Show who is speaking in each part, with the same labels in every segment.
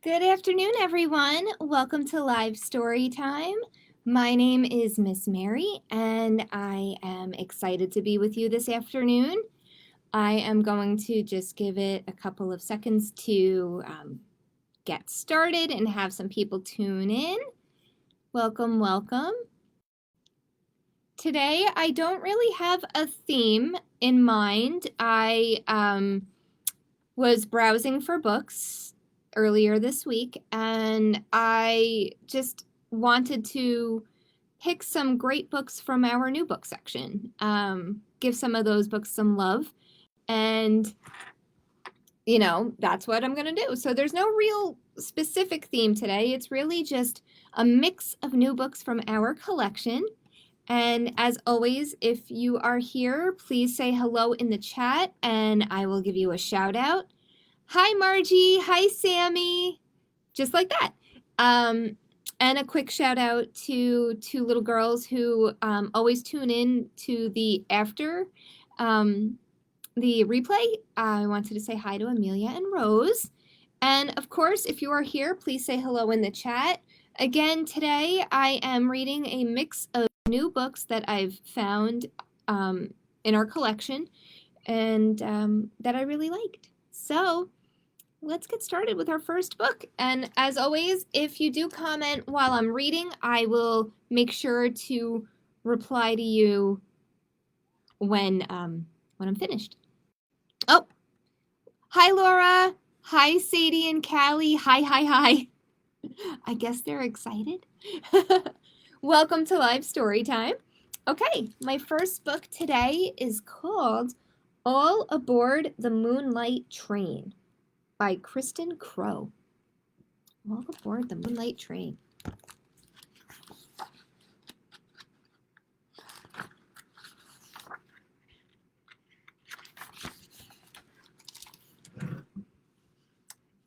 Speaker 1: Good afternoon, everyone. Welcome to Live Storytime. My name is Miss Mary, and I am excited to be with you this afternoon. I am going to just give it a couple of seconds to get started and have some people tune in. Welcome, welcome. Today, I don't really have a theme in mind. I was browsing for books earlier this week, and I just wanted to pick some great books from our new book section, give some of those books some love, and that's what I'm going to do. So there's no real specific theme today. It's really just a mix of new books from our collection. And as always, if you are here, please say hello in the chat and I will give you a shout out. Hi, Margie. Hi, Sammy. Just like that. And a quick shout out to two little girls who always tune in to the after the replay. I wanted to say hi to Amelia and Rose. And of course, if you are here, please say hello in the chat. Again, today I am reading a mix of new books that I've found in our collection and that I really liked. So let's get started with our first book. And as always, if you do comment while I'm reading, I will make sure to reply to you when I'm finished. Oh, hi, Laura. Hi, Sadie and Callie. Hi. I guess they're excited. Welcome to Live Storytime. Okay, my first book today is called All Aboard the Moonlight Train by Kristen Crow. All Aboard the Moonlight Train.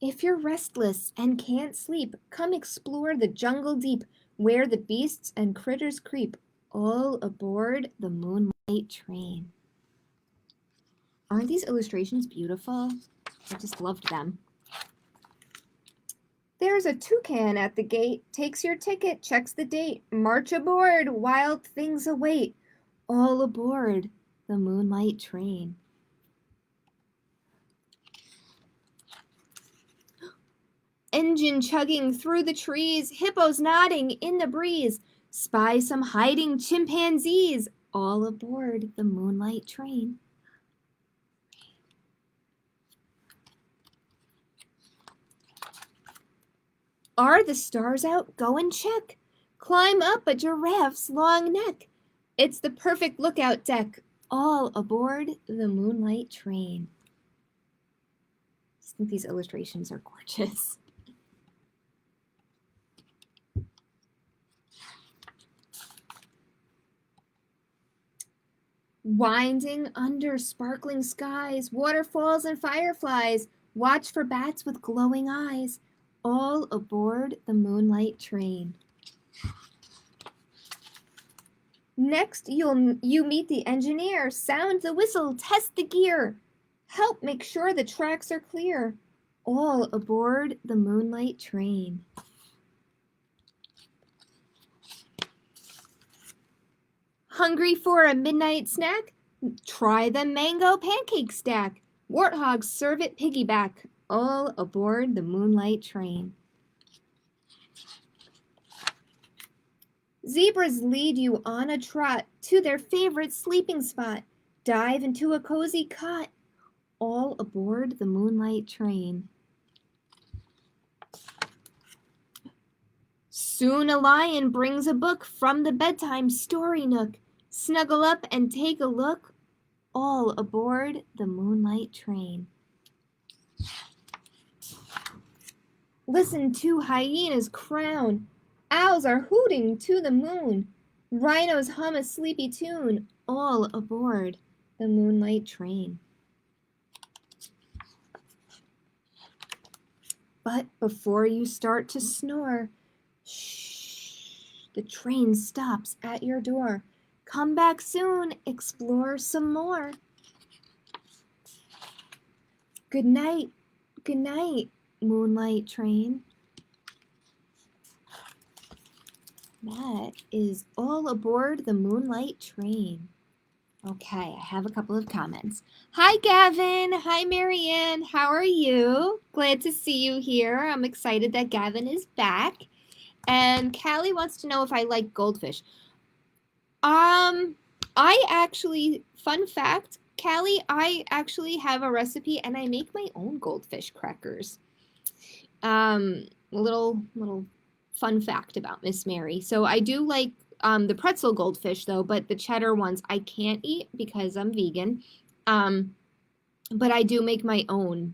Speaker 1: If you're restless and can't sleep, come explore the jungle deep, where the beasts and critters creep, all aboard the Moonlight Train. Aren't these illustrations beautiful? I just loved them. There's a toucan at the gate, takes your ticket, checks the date. March aboard, wild things await, all aboard the Moonlight Train. Engine chugging through the trees, hippos nodding in the breeze. Spy some hiding chimpanzees, all aboard the Moonlight Train. Are the stars out? Go and check. Climb up a giraffe's long neck. It's the perfect lookout deck, all aboard the Moonlight Train. I think these illustrations are gorgeous. Winding under sparkling skies, waterfalls and fireflies, watch for bats with glowing eyes, all aboard the Moonlight Train. Next, you meet the engineer, sound the whistle, test the gear, help make sure the tracks are clear, all aboard the Moonlight Train. Hungry for a midnight snack? Try the mango pancake stack. Warthogs serve it piggyback, all aboard the Moonlight Train. Zebras lead you on a trot to their favorite sleeping spot. Dive into a cozy cot, all aboard the Moonlight Train. Soon a lion brings a book from the bedtime story nook. Snuggle up and take a look, all aboard the Moonlight Train. Listen to hyenas crown. Owls are hooting to the moon. Rhinos hum a sleepy tune, all aboard the Moonlight Train. But before you start to snore, shh, the train stops at your door. Come back soon, explore some more. Good night, good night. Moonlight train. That is all aboard the Moonlight train. Okay, I have a couple of comments. Hi, Gavin. Hi, Marianne. How are you? Glad to see you here. I'm excited that Gavin is back. And Callie wants to know if I like goldfish. I actually, fun fact, Callie, I actually have a recipe and I make my own goldfish crackers. Little fun fact about Miss Mary. So I do like the pretzel goldfish though, but the cheddar ones I can't eat because I'm vegan. But I do make my own.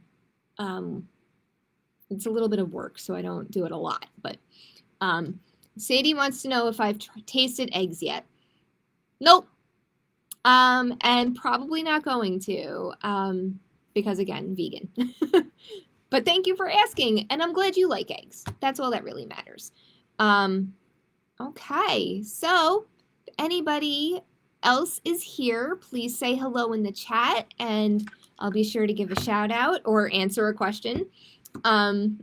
Speaker 1: It's a little bit of work, so I don't do it a lot. But Sadie wants to know if I've tasted eggs yet. Nope. And probably not going to, because again, vegan. But thank you for asking, and I'm glad you like eggs. That's all that really matters. Okay, so if anybody else is here, please say hello in the chat, and I'll be sure to give a shout out or answer a question. And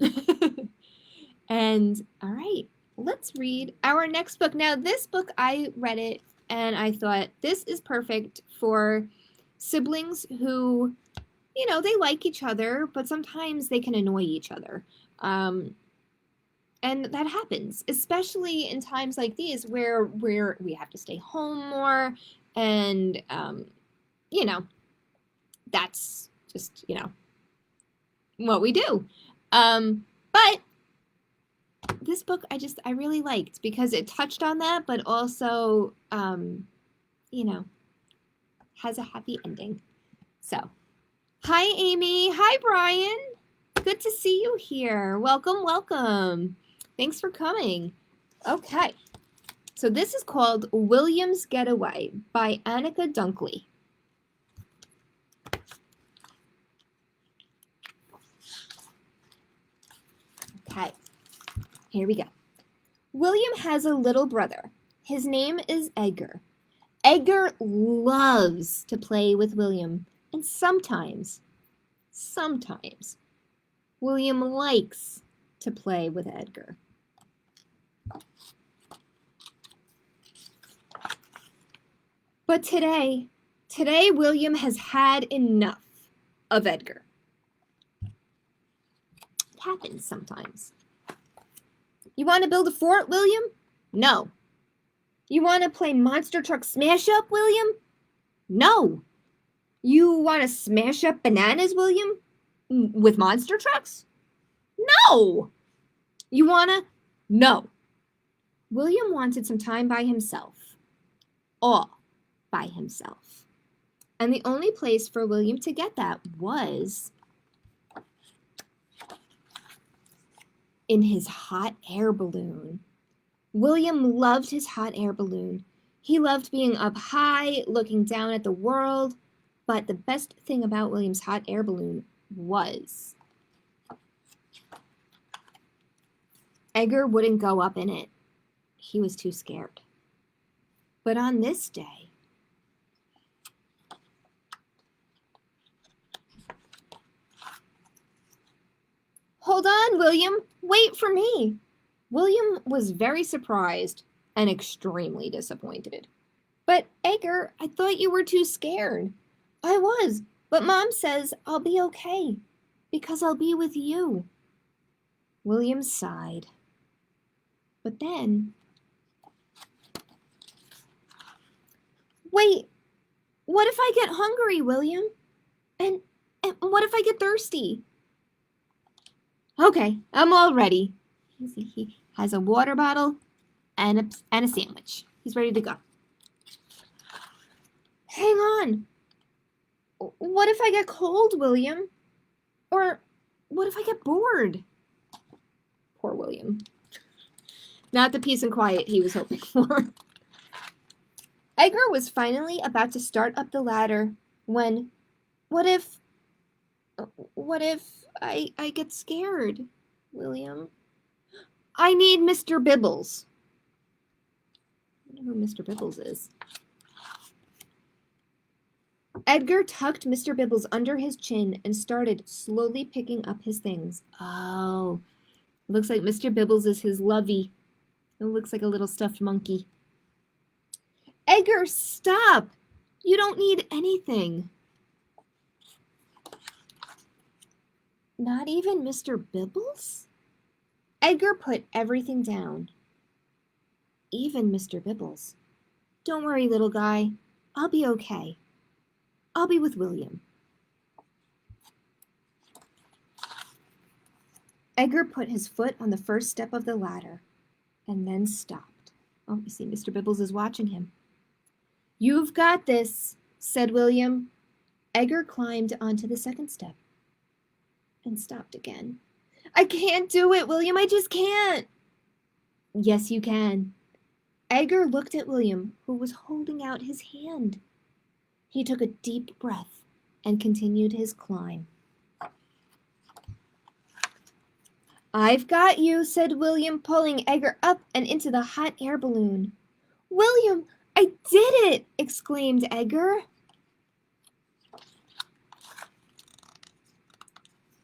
Speaker 1: all right, let's read our next book. Now, this book, I read it, and I thought this is perfect for siblings who, you know, they like each other, but sometimes they can annoy each other. And that happens, especially in times like these where we have to stay home more. And, you know, that's just, you know, what we do. But this book I really liked because it touched on that, but also, you know, has a happy ending. So, hi, Amy. Hi, Brian. Good to see you here. Welcome, welcome. Thanks for coming. Okay. So this is called William's Getaway by Annika Dunkley. Okay. Here we go. William has a little brother. His name is Edgar. Edgar loves to play with William, and sometimes, William likes to play with Edgar. But today William has had enough of Edgar. It happens sometimes. You want to build a fort, William? No. You want to play Monster Truck Smash Up, William? No. You want to smash up bananas, William? With monster trucks? No. You want to? No. William wanted some time by himself. All by himself. And the only place for William to get that was in his hot air balloon. William loved his hot air balloon. He loved being up high, looking down at the world. But the best thing about William's hot air balloon was Edgar wouldn't go up in it. He was too scared. But on this day, hold on, William. Wait for me. William was very surprised and extremely disappointed. But Edgar, I thought you were too scared. I was, but Mom says I'll be okay because I'll be with you. William sighed. But then, wait, what if I get hungry, William? And what if I get thirsty? Okay, I'm all ready. He has a water bottle and a sandwich. He's ready to go. Hang on. What if I get cold, William? Or what if I get bored? Poor William. Not the peace and quiet he was hoping for. Edgar was finally about to start up the ladder when, what if I get scared, William? I need Mr. Bibbles. I don't know who Mr. Bibbles is. Edgar tucked Mr. Bibbles under his chin and started slowly picking up his things. Oh, looks like Mr. Bibbles is his lovey. It looks like a little stuffed monkey. Edgar, stop! You don't need anything. Not even Mr. Bibbles? Edgar put everything down. Even Mr. Bibbles. Don't worry, little guy. I'll be okay. I'll be with William. Edgar put his foot on the first step of the ladder and then stopped. Oh, you see Mr. Bibbles is watching him. You've got this, said William. Edgar climbed onto the second step and stopped again. I can't do it, William. I just can't. Yes, you can. Edgar looked at William, who was holding out his hand. He took a deep breath and continued his climb. I've got you, said William, pulling Edgar up and into the hot air balloon. William, I did it, exclaimed Edgar.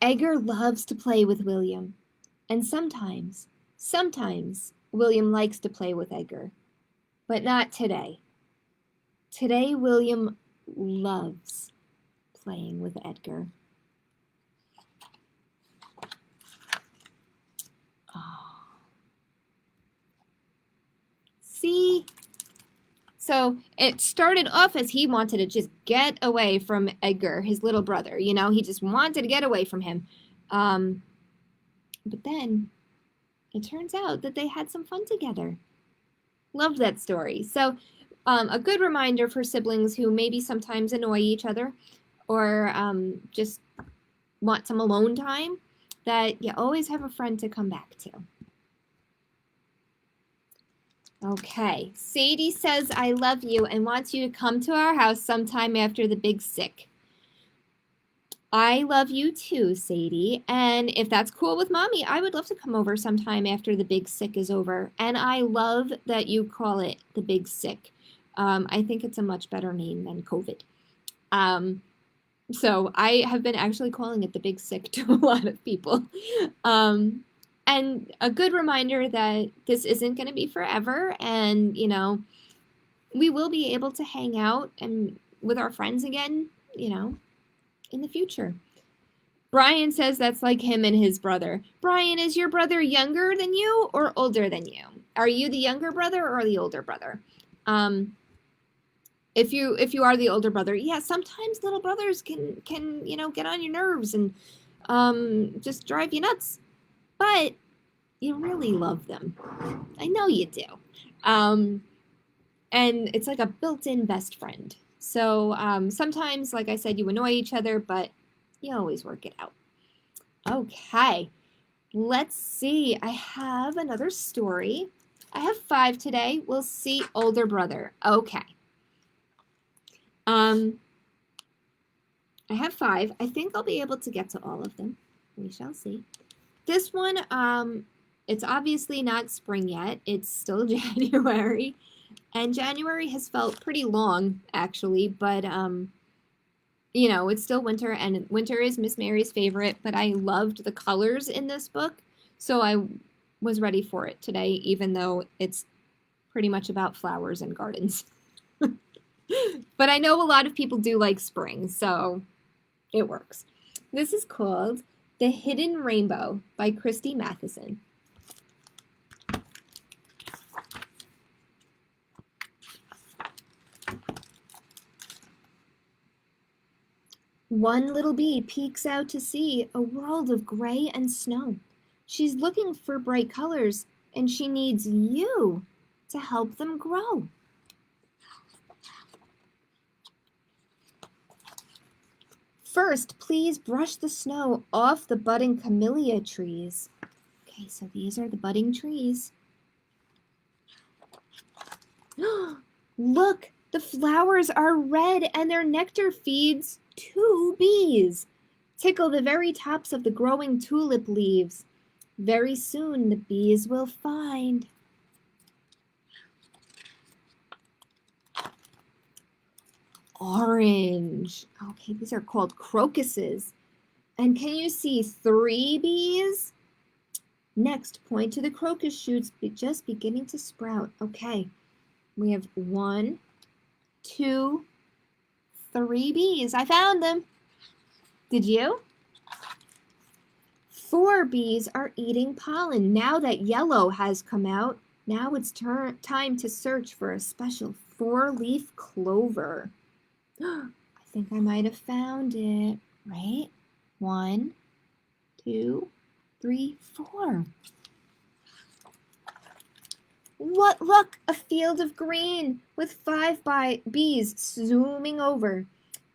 Speaker 1: Edgar loves to play with William, and sometimes William likes to play with Edgar, but not today. Today, William loves playing with Edgar. Oh. See? So it started off as he wanted to just get away from Edgar, his little brother. You know, he just wanted to get away from him. But then it turns out that they had some fun together. Loved that story. So a good reminder for siblings who maybe sometimes annoy each other or just want some alone time, that you always have a friend to come back to. Okay, Sadie says I love you and wants you to come to our house sometime after the big sick. I love you too, Sadie, and if that's cool with Mommy, I would love to come over sometime after the big sick is over. And I love that you call it the big sick. I think it's a much better name than COVID. So I have been actually calling it the big sick to a lot of people. And a good reminder that this isn't going to be forever, and, you know, we will be able to hang out and with our friends again, you know, in the future. Brian says that's like him and his brother. Brian, is your brother younger than you or older than you? Are you the younger brother or the older brother? If you are the older brother, yeah, sometimes little brothers can you know, get on your nerves and just drive you nuts. But you really love them. I know you do. And it's like a built-in best friend. So sometimes, like I said, you annoy each other, but you always work it out. Okay, let's see. I have another story. I have 5 today. We'll see older brother. Okay. I have 5. I think I'll be able to get to all of them. We shall see. This one, it's obviously not spring yet. It's still January. And January has felt pretty long, actually. But, you know, it's still winter. And winter is Miss Mary's favorite. But I loved the colors in this book. So I was ready for it today, even though it's pretty much about flowers and gardens. But I know a lot of people do like spring, so it works. This is called The Hidden Rainbow by Christy Matheson. One little bee peeks out to see a world of gray and snow. She's looking for bright colors, and she needs you to help them grow. First, please brush the snow off the budding camellia trees. Okay, so these are the budding trees. Look, the flowers are red and their nectar feeds 2 bees. Tickle the very tops of the growing tulip leaves. Very soon the bees will find. orange. Okay, these are called crocuses. And can you see 3 bees? Next, point to the crocus shoots just beginning to sprout. Okay, we have 1, 2, 3 bees. I found them. Did you? 4 bees are eating pollen. Now that yellow has come out, now it's time to search for a special 4-leaf clover. I think I might have found it, right? 1, 2, 3, 4. What? Look, a field of green with 5 bees zooming over.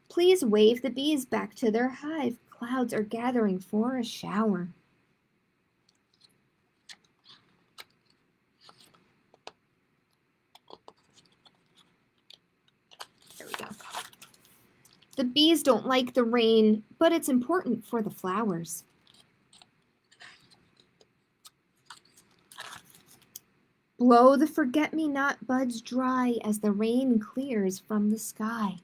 Speaker 1: Please wave the bees back to their hive. Clouds are gathering for a shower. There we go. The bees don't like the rain, but it's important for the flowers. Blow the forget-me-not buds dry as the rain clears from the sky.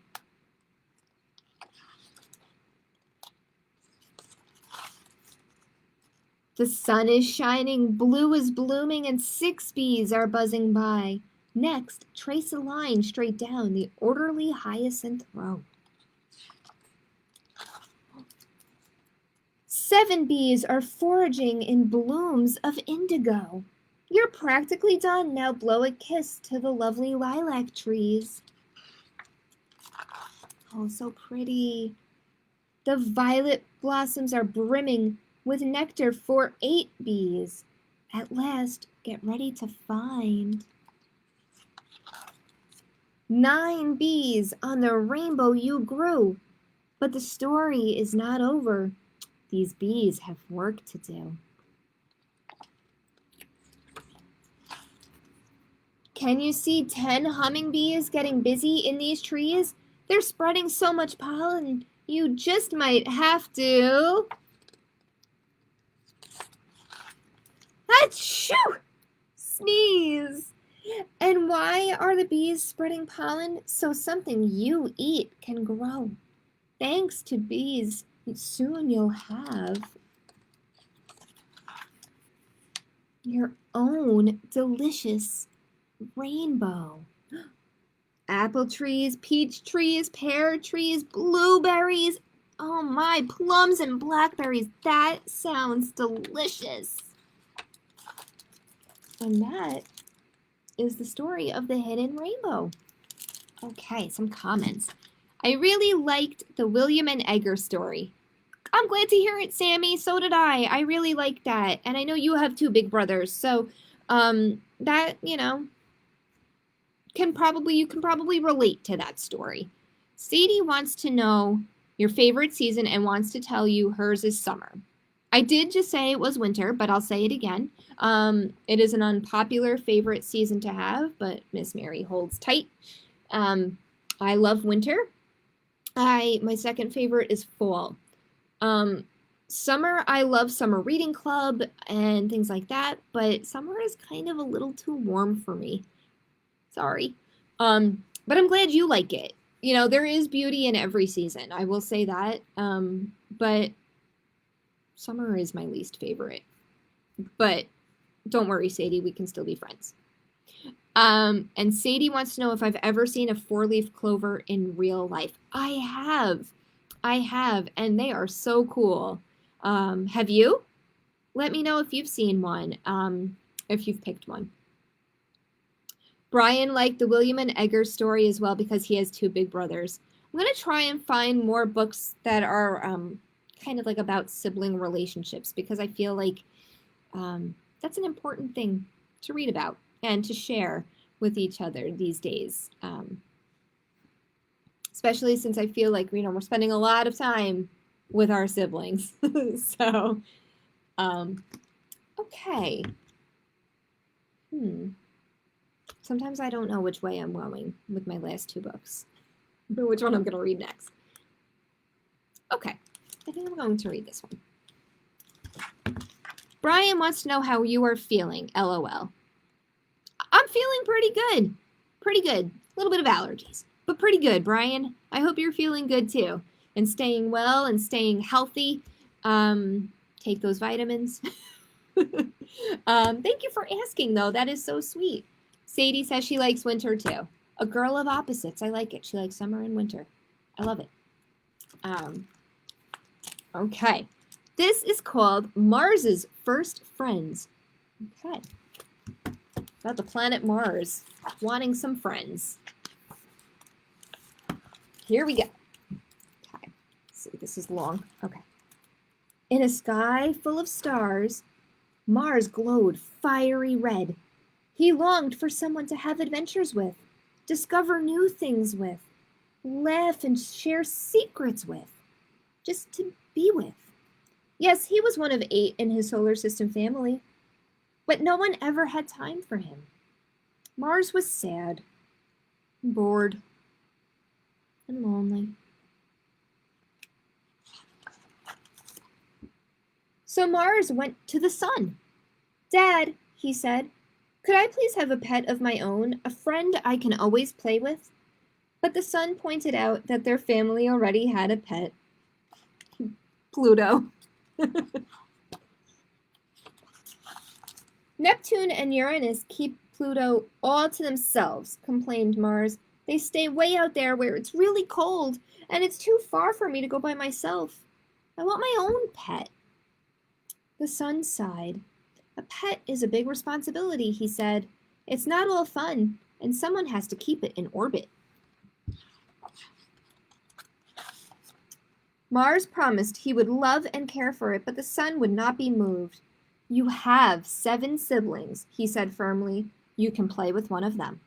Speaker 1: The sun is shining, blue is blooming, and 6 bees are buzzing by. Next, trace a line straight down the orderly hyacinth row. 7 bees are foraging in blooms of indigo. You're practically done. Now blow a kiss to the lovely lilac trees. Oh, so pretty. The violet blossoms are brimming with nectar for 8 bees. At last, get ready to find 9 bees on the rainbow you grew. But the story is not over. These bees have work to do. Can you see 10 humming bees getting busy in these trees? They're spreading so much pollen, you just might have to... Achoo! Sneeze! And why are the bees spreading pollen? So something you eat can grow. Thanks to bees, soon you'll have your own delicious rainbow. Apple trees, peach trees, pear trees, blueberries. Oh my, plums and blackberries. That sounds delicious. And that is the story of the hidden rainbow. Okay, some comments. I really liked the William and Edgar story. I'm glad to hear it, Sammy. So did I. I really liked that. And I know you have 2 big brothers, so that, you can probably relate to that story. Sadie wants to know your favorite season and wants to tell you hers is summer. I did just say it was winter, but I'll say it again. It is an unpopular favorite season to have, but Miss Mary holds tight. I love winter. My second favorite is fall. Summer, I love summer reading club and things like that, but summer is kind of a little too warm for me. Sorry. But I'm glad you like it. There is beauty in every season. I will say that. But summer is my least favorite. But don't worry, Sadie, we can still be friends. And Sadie wants to know if I've ever seen a 4-leaf clover in real life. I have, and they are so cool. Have you? Let me know if you've seen one, if you've picked one. Brian liked the William and Edgar story as well because he has 2 big brothers. I'm going to try and find more books that are kind of like about sibling relationships because I feel like that's an important thing to read about and to share with each other these days. Especially since I feel like, we're spending a lot of time with our siblings. So, okay. Sometimes I don't know which way I'm going with my last 2 books. Which one I'm going to read next. Okay, I think I'm going to read this one. Brian wants to know how you are feeling, LOL. I'm feeling pretty good. Pretty good. A little bit of allergies. but pretty good, Brian. I hope you're feeling good too and staying well and staying healthy. Take those vitamins. Thank you for asking, though. That is so sweet. Sadie says she likes winter too. A girl of opposites. I like it. She likes summer and winter. I love it. Okay. This is called Mars's First Friends. Okay. About the planet Mars wanting some friends. Here we go. Okay. Let's see, this is long. Okay. In a sky full of stars, Mars glowed fiery red. He longed for someone to have adventures with, discover new things with, laugh and share secrets with, just to be with. Yes, he was one of 8 in his solar system family, but no one ever had time for him. Mars was sad, bored, and lonely. So Mars went to the sun. Dad, he said, could I please have a pet of my own, a friend I can always play with? But the sun pointed out that their family already had a pet. Pluto. Neptune and Uranus keep Pluto all to themselves, complained Mars. They stay way out there where it's really cold, and it's too far for me to go by myself. I want my own pet. The sun sighed. A pet is a big responsibility, he said. It's not all fun, and someone has to keep it in orbit. Mars promised he would love and care for it, but the sun would not be moved. You have 7 siblings, he said firmly. You can play with one of them.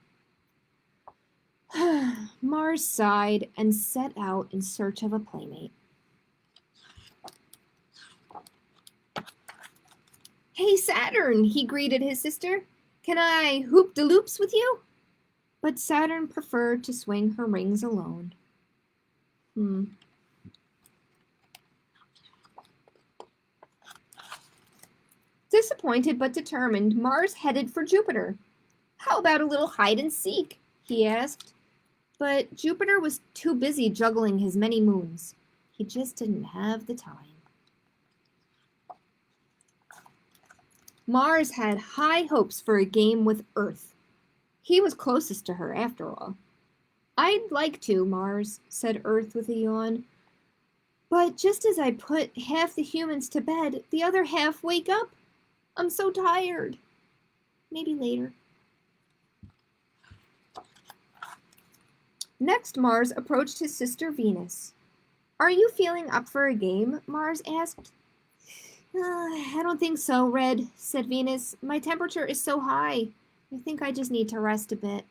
Speaker 1: Mars sighed and set out in search of a playmate. Hey, Saturn, he greeted his sister. Can I hoop-de-loops with you? But Saturn preferred to swing her rings alone. Disappointed but determined, Mars headed for Jupiter. How about a little hide-and-seek? He asked. But Jupiter was too busy juggling his many moons. He just didn't have the time. Mars had high hopes for a game with Earth. He was closest to her, after all. I'd like to, Mars, said Earth with a yawn. But just as I put half the humans to bed, the other half wake up. I'm so tired. Maybe later. Next, Mars approached his sister Venus. Are you feeling up for a game? Mars asked. I don't think so, Red, said Venus. My temperature is so high. I think I just need to rest a bit.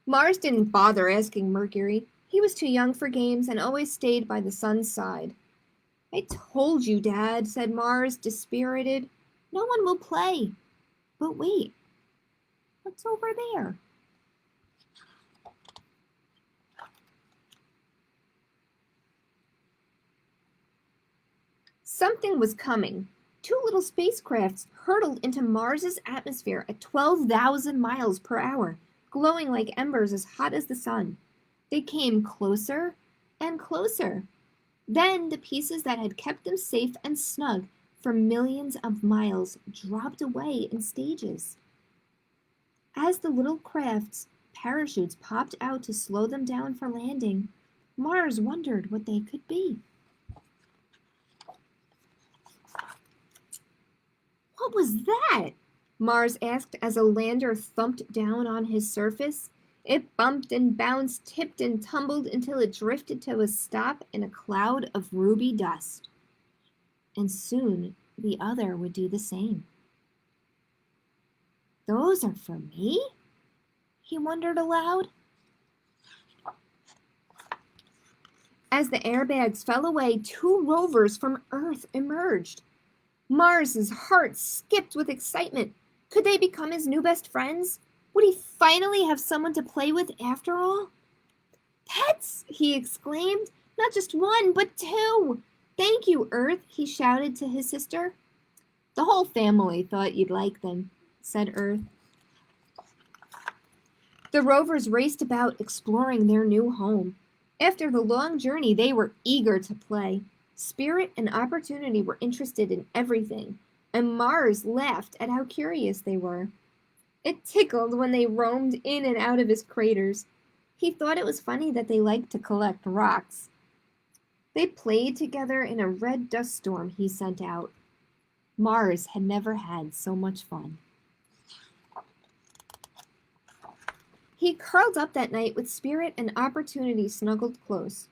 Speaker 1: Mars didn't bother asking Mercury. He was too young for games and always stayed by the sun's side. I told you, Dad, said Mars, dispirited. No one will play. But wait, what's over there? Something was coming. 2 little spacecrafts hurtled into Mars's atmosphere at 12,000 miles per hour, glowing like embers as hot as the sun. They came closer and closer. Then the pieces that had kept them safe and snug for millions of miles dropped away in stages. As the little crafts' parachutes popped out to slow them down for landing, Mars wondered what they could be. What was that? Mars asked as a lander thumped down on his surface. It bumped and bounced, tipped and tumbled until it drifted to a stop in a cloud of ruby dust. And soon the other would do the same. Those are for me? He wondered aloud. As the airbags fell away, 2 rovers from Earth emerged. Mars's heart skipped with excitement. Could they become his new best friends? Would he finally have someone to play with after all? Pets, he exclaimed. Not just 1, but 2. Thank you, Earth, he shouted to his sister. The whole family thought you'd like them, said Earth. The rovers raced about exploring their new home. After the long journey, they were eager to play. Spirit and Opportunity were interested in everything, and Mars laughed at how curious they were. It tickled when they roamed in and out of his craters. He thought it was funny that they liked to collect rocks. They played together in a red dust storm he sent out. Mars had never had so much fun. He curled up that night with Spirit and Opportunity snuggled close.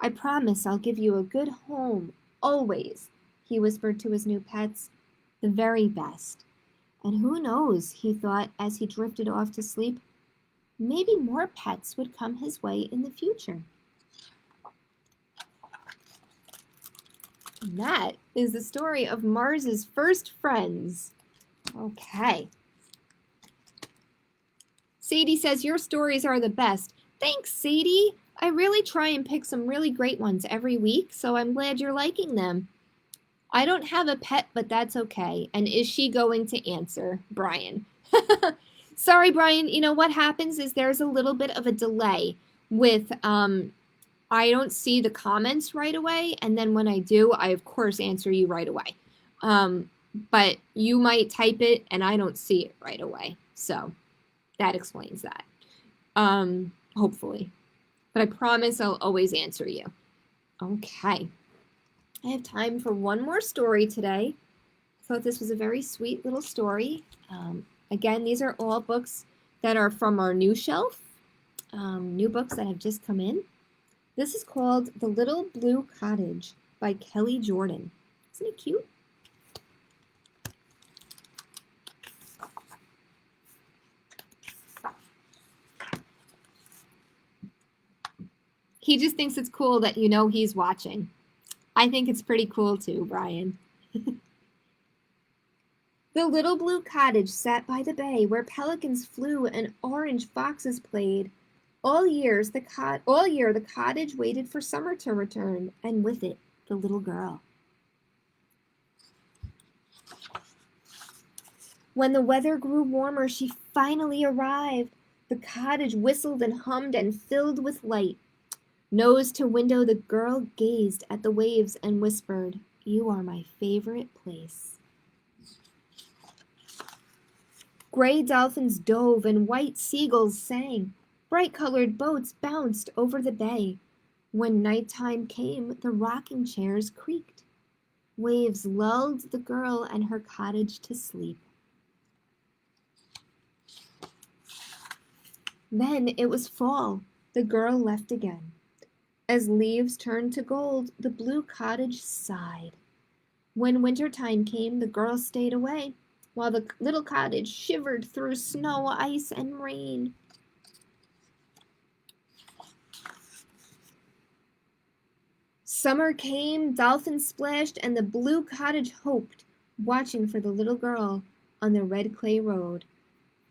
Speaker 1: I promise I'll give you a good home, always, he whispered to his new pets. The very best. And who knows, he thought as he drifted off to sleep, maybe more pets would come his way in the future. And that is the story of Mars's first friends. Okay. Sadie says, your stories are the best. Thanks, Sadie. I really try and pick some really great ones every week, so I'm glad you're liking them. I don't have a pet, but that's okay. And is she going to answer, Brian? Sorry, Brian. You know what happens is there's a little bit of a delay with, I don't see the comments right away. And then when I do, I, of course, answer you right away. But you might type it and I don't see it right away. So that explains that, hopefully. But I promise I'll always answer you. Okay. I have time for one more story today. I thought this was a very sweet little story. Again, these are all books that are from our new shelf, new books that have just come in. This is called The Little Blue Cottage by Kelly Jordan. Isn't it cute? He just thinks it's cool that you know he's watching. I think it's pretty cool too, Brian. The little blue cottage sat by the bay where pelicans flew and orange foxes played. All year the cottage waited for summer to return, and with it, the little girl. When the weather grew warmer, she finally arrived. The cottage whistled and hummed and filled with light. Nose to window, the girl gazed at the waves and whispered, "You are my favorite place." Gray dolphins dove and white seagulls sang. Bright-colored boats bounced over the bay. When nighttime came, the rocking chairs creaked. Waves lulled the girl and her cottage to sleep. Then it was fall. The girl left again. As leaves turned to gold, the blue cottage sighed. When wintertime came, the girl stayed away, while the little cottage shivered through snow, ice, and rain. Summer came, dolphins splashed, and the blue cottage hoped, watching for the little girl on the red clay road.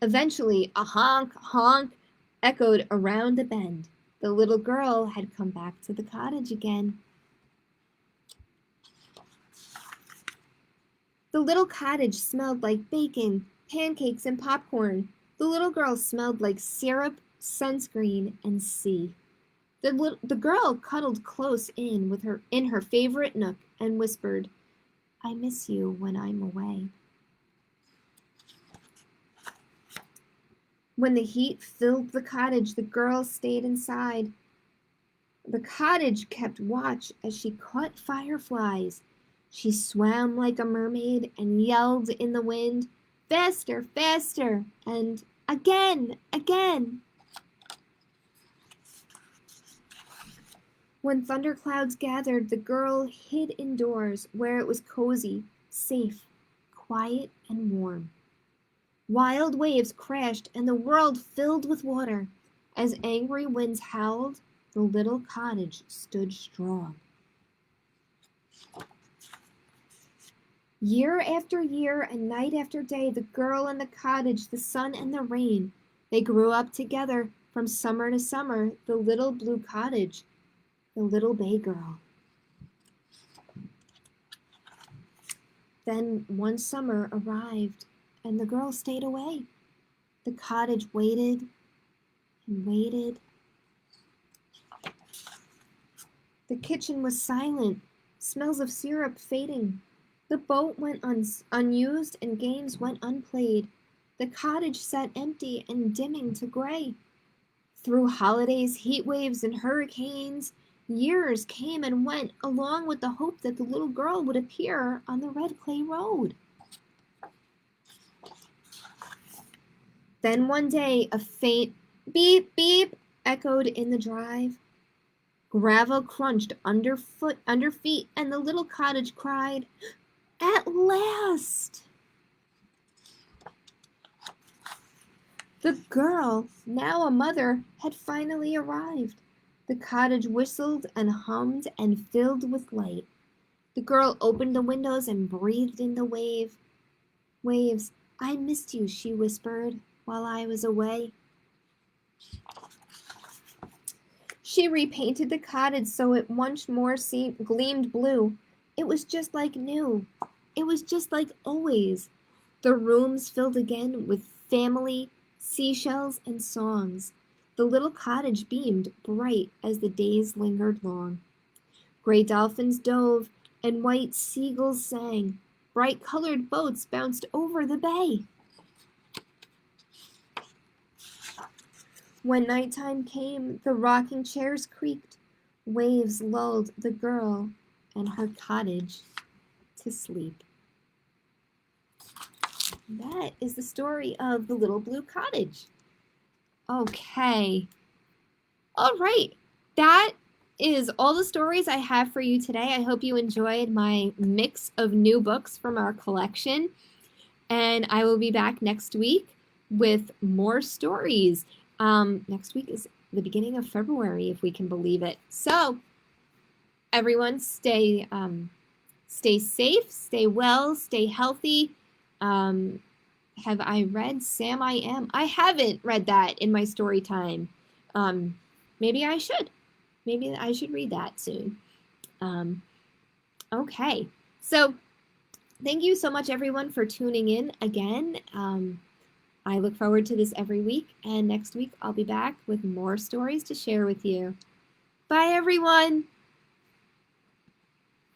Speaker 1: Eventually, a honk, honk echoed around the bend. The little girl had come back to the cottage again. The little cottage smelled like bacon, pancakes, and popcorn. The little girl smelled like syrup, sunscreen, and sea. The girl cuddled close in her favorite nook and whispered, "I miss you when I'm away." When the heat filled the cottage, the girl stayed inside. The cottage kept watch as she caught fireflies. She swam like a mermaid and yelled in the wind, "Faster, faster!" and "Again, again!" When thunderclouds gathered, the girl hid indoors where it was cozy, safe, quiet, and warm. Wild waves crashed and the world filled with water. As angry winds howled, the little cottage stood strong. Year after year and night after day, the girl and the cottage, the sun and the rain, they grew up together from summer to summer, the little blue cottage, the little bay girl. Then one summer arrived and the girl stayed away. The cottage waited and waited. The kitchen was silent, smells of syrup fading. The boat went unused and games went unplayed. The cottage sat empty and dimming to gray. Through holidays, heat waves, and hurricanes, years came and went, along with the hope that the little girl would appear on the red clay road. Then one day, a faint beep beep echoed in the drive. Gravel crunched under feet, and the little cottage cried, "At last!" The girl, now a mother, had finally arrived. The cottage whistled and hummed and filled with light. The girl opened the windows and breathed in the waves. "I missed you," she whispered, "while I was away." She repainted the cottage so it once more gleamed blue. It was just like new. It was just like always. The rooms filled again with family, seashells, and songs. The little cottage beamed bright as the days lingered long. Gray dolphins dove and white seagulls sang. Bright-colored boats bounced over the bay. When nighttime came, the rocking chairs creaked. Waves lulled the girl and her cottage to sleep. That is the story of the Little Blue Cottage. Okay. All right. That is all the stories I have for you today. I hope you enjoyed my mix of new books from our collection. And I will be back next week with more stories. Next week is the beginning of February, if we can believe it. So, everyone, stay safe, stay well, stay healthy. Have I read Sam I Am? I haven't read that in my story time. Maybe I should. Maybe I should read that soon. Okay, so thank you so much, everyone, for tuning in again. I look forward to this every week, and next week I'll be back with more stories to share with you. Bye, everyone.